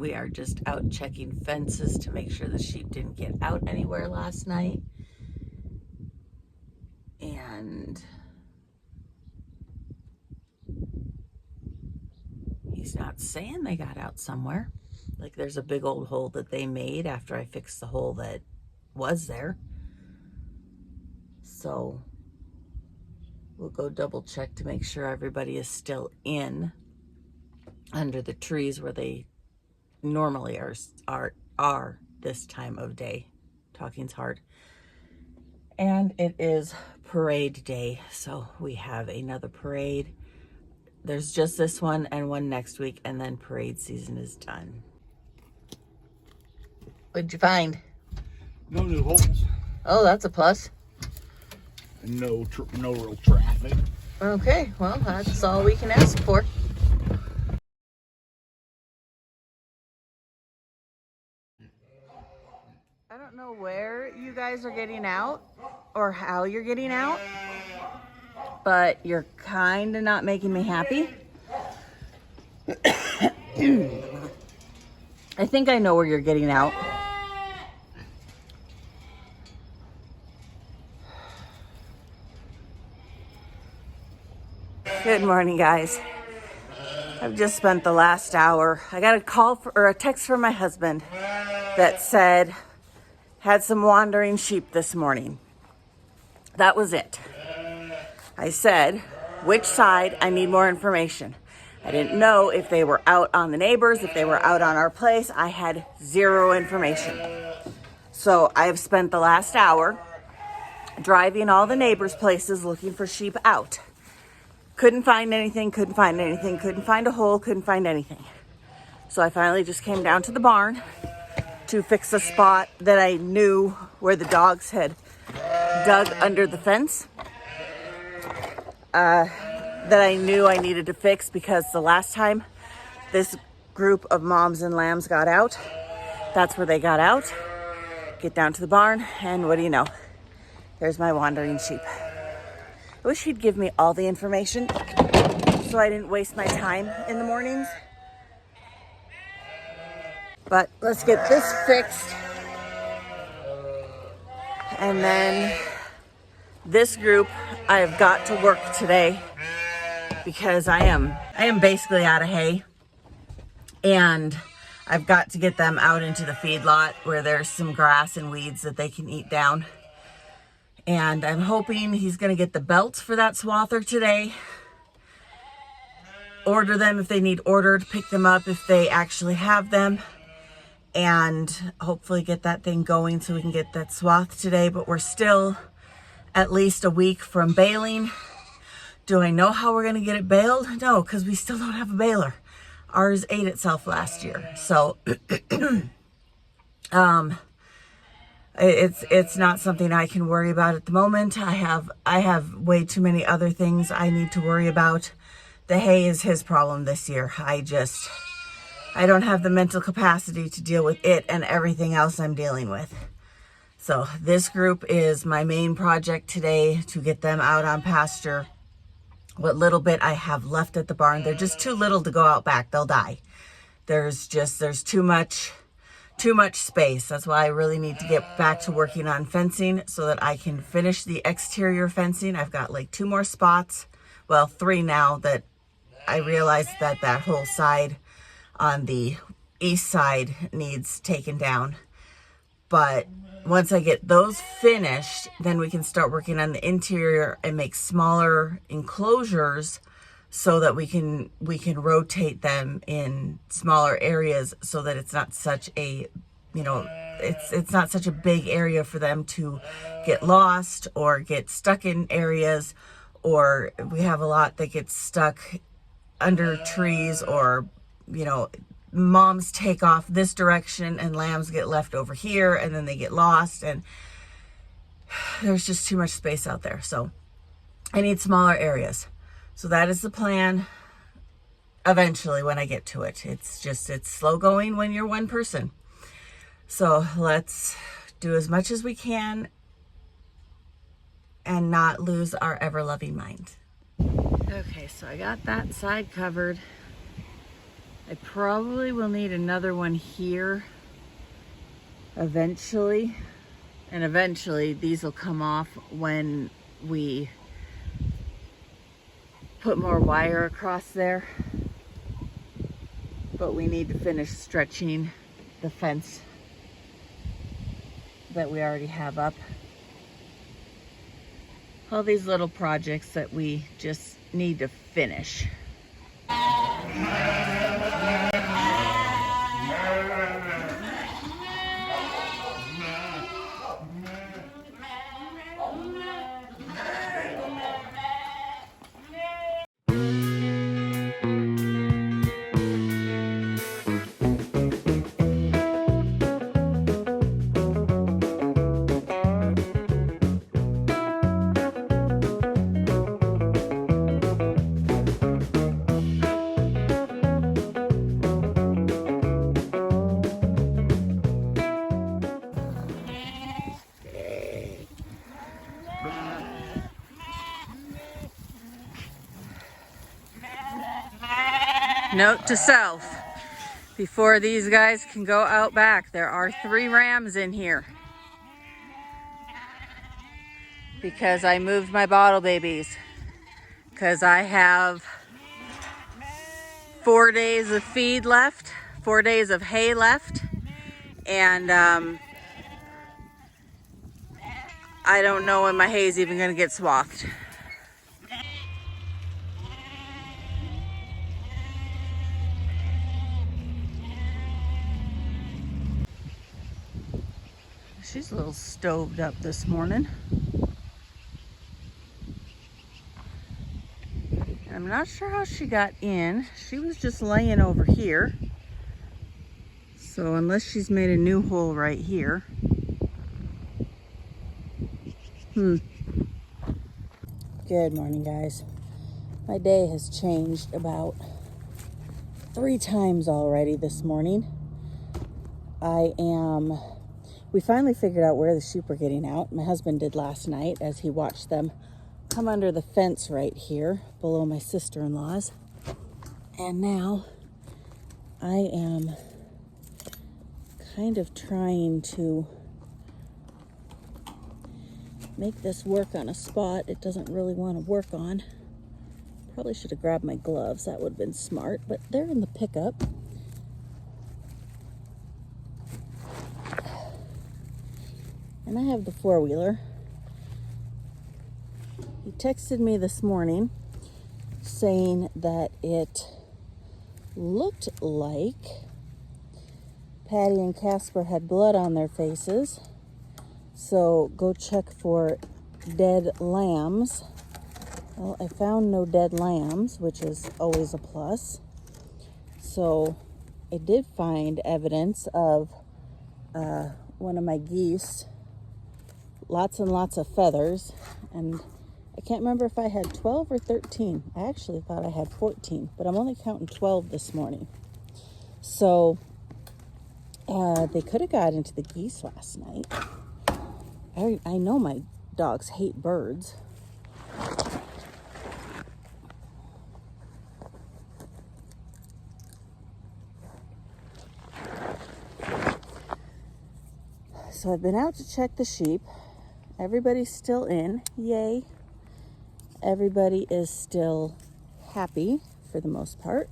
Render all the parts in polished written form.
We are just out checking fences to make sure the sheep didn't get out anywhere last night. And he's not saying they got out somewhere. Like there's a big old hole that they made after I fixed the hole that was there. So we'll go double check to make sure everybody is still in under the trees where they normally are this time of day. Talking's hard. And it is parade day, so we have another parade. There's just this one and one next week, and then parade season is done. What'd you find? No new holes. Oh, that's a plus. And no real traffic. Okay, well, that's all we can ask for. I don't know where you guys are getting out or how you're getting out, but you're kind of not making me happy. I think I know where you're getting out. Good morning, guys. I've just spent the last hour. I got a call or a text from my husband that said, had some wandering sheep this morning. That was it. I said, which side? I need more information. I didn't know if they were out on the neighbors, if they were out on our place. I had zero information. So I've spent the last hour driving all the neighbors' places looking for sheep out. Couldn't find anything, couldn't find anything, couldn't find a hole, couldn't find anything. So I finally just came down to the barn to fix a spot that I knew where the dogs had dug under the fence. That I knew I needed to fix because the last time this group of moms and lambs got out, that's where they got out. Get down to the barn, and what do you know? There's my wandering sheep. I wish he'd give me all the information so I didn't waste my time in the mornings. But let's get this fixed. And then this group, I have got to work today because I am basically out of hay. And I've got to get them out into the feedlot where there's some grass and weeds that they can eat down. And I'm hoping he's going to get the belts for that swather today. Order them if they need ordered, pick them up if they actually have them. And hopefully get that thing going so we can get that swath today. But we're still at least a week from baling. Do I know how we're going to get it baled? No, because we still don't have a baler. Ours ate itself last year. So it's not something I can worry about at the moment. I have way too many other things I need to worry about. The hay is his problem this year. I don't have the mental capacity to deal with it and everything else I'm dealing with. So this group is my main project today, to get them out on pasture. What little bit I have left at the barn, they're just too little to go out back. They'll die. There's too much space. That's why I really need to get back to working on fencing so that I can finish the exterior fencing. I've got like 2 more spots. Well, 3 now that I realized that whole side on the east side needs taken down. But once I get those finished, then we can start working on the interior and make smaller enclosures so that we can rotate them in smaller areas so that it's not such a, it's not such a big area for them to get lost or get stuck in areas, or we have a lot that gets stuck under trees, or moms take off this direction and lambs get left over here and then they get lost, and there's just too much space out there. So I need smaller areas. So that is the plan eventually when I get to it. It's slow going when you're one person. So let's do as much as we can and not lose our ever-loving mind. Okay, so I got that side covered. I probably will need another one here eventually. And eventually these will come off when we put more wire across there. But we need to finish stretching the fence that we already have up. All these little projects that we just need to finish. Note to self, before these guys can go out back, there are 3 rams in here. Because I moved my bottle babies. Because I have 4 days of feed left, 4 days of hay left, and I don't know when my hay is even going to get swathed. She's a little stoved up this morning. I'm not sure how she got in. She was just laying over here. So unless she's made a new hole right here. Good morning, guys. My day has changed about 3 times already this morning. We finally figured out where the sheep were getting out. My husband did last night as he watched them come under the fence right here below my sister-in-law's. And now I am kind of trying to make this work on a spot it doesn't really want to work on. Probably should have grabbed my gloves. That would have been smart, but they're in the pickup. And I have the 4-wheeler. He texted me this morning saying that it looked like Patty and Casper had blood on their faces. So go check for dead lambs. Well, I found no dead lambs, which is always a plus. So I did find evidence of one of my geese. Lots and lots of feathers. And I can't remember if I had 12 or 13. I actually thought I had 14, but I'm only counting 12 this morning. So they could have got into the geese last night. I know my dogs hate birds. So I've been out to check the sheep. Everybody's still in. Yay. Everybody is still happy for the most part.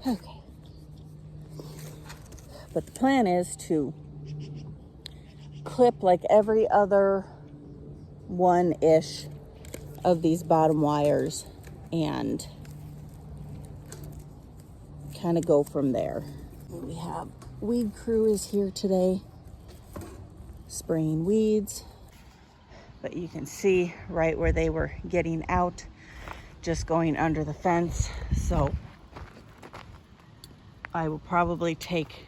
Okay. But the plan is to clip like every other one-ish of these bottom wires and kind of go from there. We have weed crew is here today, spraying weeds. But you can see right where they were getting out, just going under the fence. So I will probably take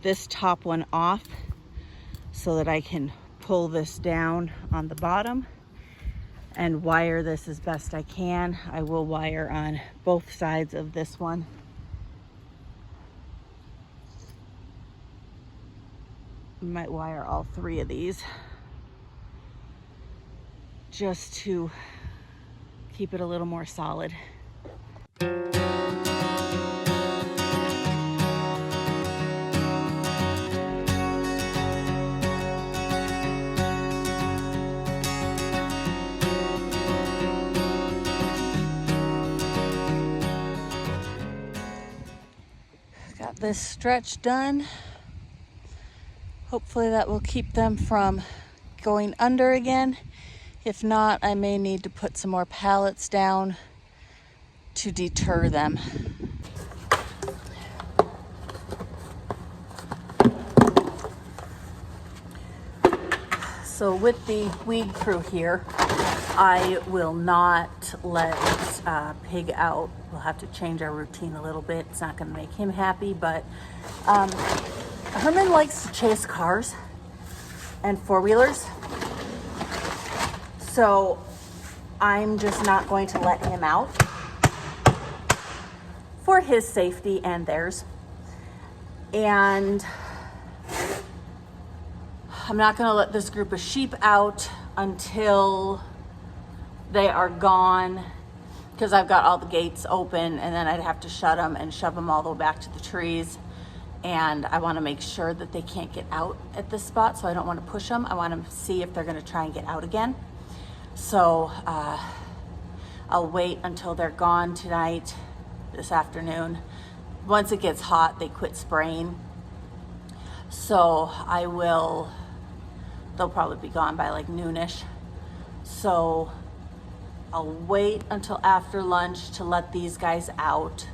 this top one off so that I can pull this down on the bottom and wire this as best I can. I will wire on both sides of this one. Might wire all 3 of these just to keep it a little more solid. got this stretch done. Hopefully that will keep them from going under again. If not, I may need to put some more pallets down to deter them. So with the weed crew here, I will not let Pig out. We'll have to change our routine a little bit. It's not going to make him happy, but Herman likes to chase cars and four-wheelers. So I'm just not going to let him out for his safety and theirs. And I'm not going to let this group of sheep out until they are gone, because I've got all the gates open, and then I'd have to shut them and shove them all the way back to the trees. And I want to make sure that they can't get out at this spot, so I don't want to push them. I want to see if they're going to try and get out again. So I'll wait until they're gone tonight, this afternoon. Once it gets hot, they quit spraying. So they'll probably be gone by like noonish. So I'll wait until after lunch to let these guys out.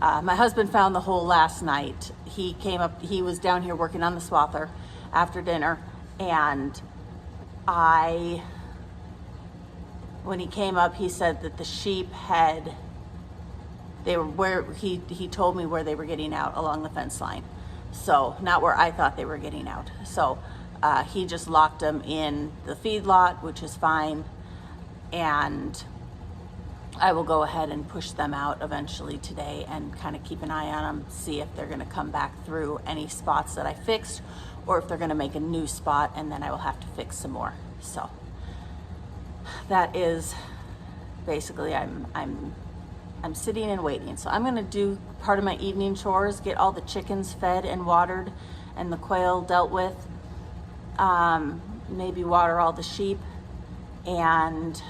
My husband found the hole last night. He came up, he was down here working on the swather after dinner, and when he came up, he said that the sheep he told me where they were getting out, along the fence line. So not where I thought they were getting out. So he just locked them in the feedlot, which is fine. And I will go ahead and push them out eventually today and kind of keep an eye on them, see if they're going to come back through any spots that I fixed, or if they're going to make a new spot, and then I will have to fix some more. So that is basically, I'm sitting and waiting. So I'm going to do part of my evening chores, get all the chickens fed and watered and the quail dealt with, maybe water all the sheep, and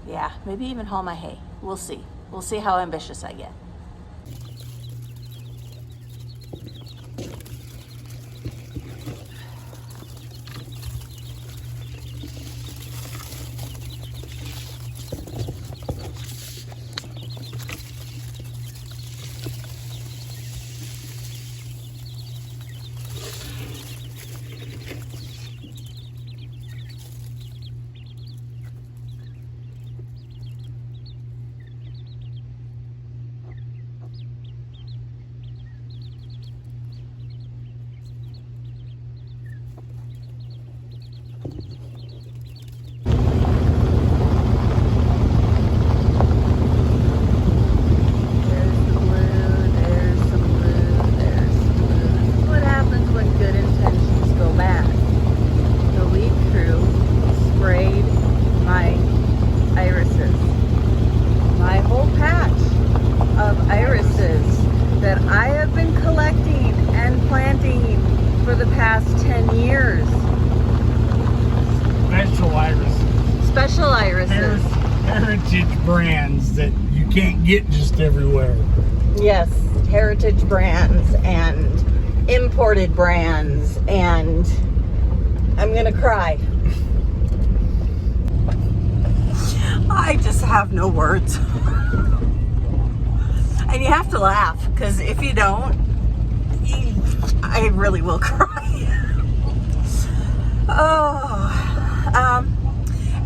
yeah, maybe even haul my hay. We'll see. We'll see how ambitious I get. Special irises. Heritage brands that you can't get just everywhere. Yes, heritage brands and imported brands, and I'm gonna cry. I just have no words. And you have to laugh, because if you don't, I really will cry.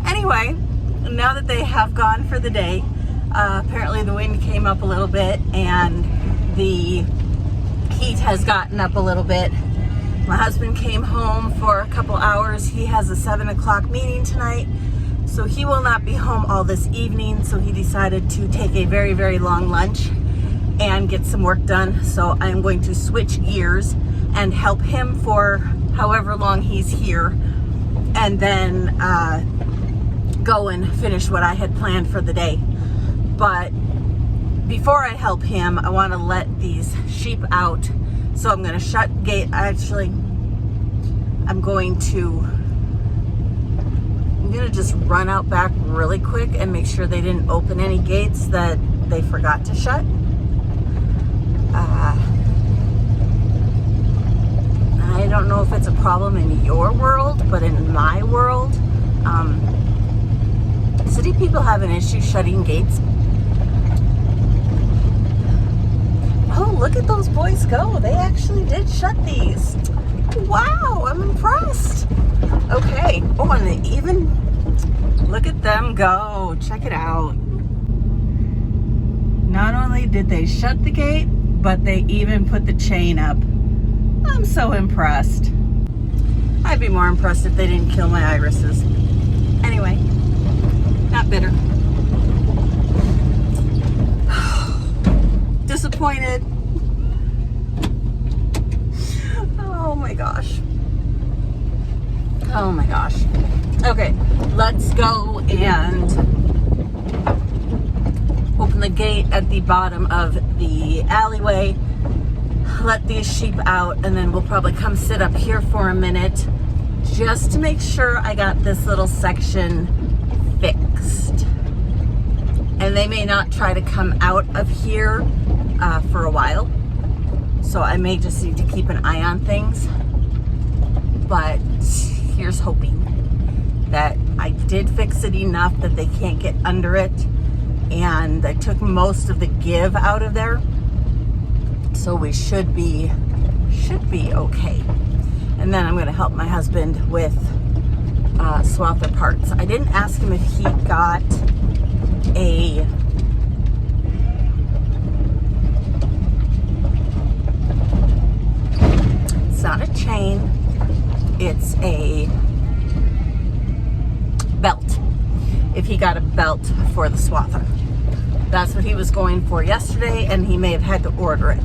Anyway, now that they have gone for the day, apparently the wind came up a little bit and the heat has gotten up a little bit. My husband came home for a couple hours. He has a 7 o'clock meeting tonight, so he will not be home all this evening. So he decided to take a very, very long lunch and get some work done. So I'm going to switch gears and help him for however long he's here, and then go and finish what I had planned for the day. But before I help him, I want to let these sheep out. So I'm going to shut gate. Actually, I'm going to just run out back really quick and make sure they didn't open any gates that they forgot to shut. I don't know if it's a problem in your world, but in my world, city people have an issue shutting gates. Oh, look at those boys go. They actually did shut these. Wow, I'm impressed. Okay. Oh, and they even, look at them go. Check it out. Not only did they shut the gate, but they even put the chain up. I'm so impressed. I'd be more impressed if they didn't kill my irises. Anyway, not bitter. Disappointed. Oh my gosh. Oh my gosh. Okay, let's go and open the gate at the bottom of the alleyway. Let these sheep out, and then we'll probably come sit up here for a minute just to make sure I got this little section fixed. And they may not try to come out of here for a while, so I may just need to keep an eye on things. But here's hoping that I did fix it enough that they can't get under it, and I took most of the give out of there. So we should be okay. And then I'm going to help my husband with swather parts. I didn't ask him if he got a it's not a chain, it's a belt. If he got a belt for the swather. That's what he was going for yesterday, and he may have had to order it.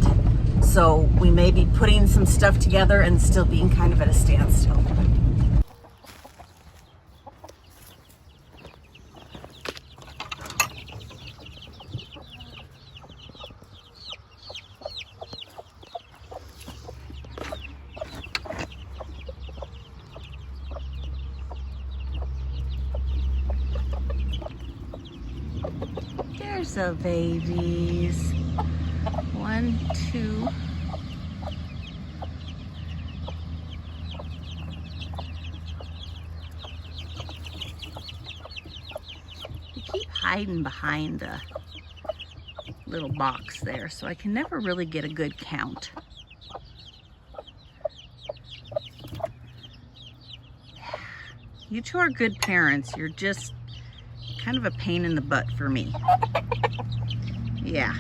So we may be putting some stuff together and still being kind of at a standstill. There's the babies. 1, 2. They keep hiding behind the little box there, so I can never really get a good count. You two are good parents. You're just kind of a pain in the butt for me. Yeah.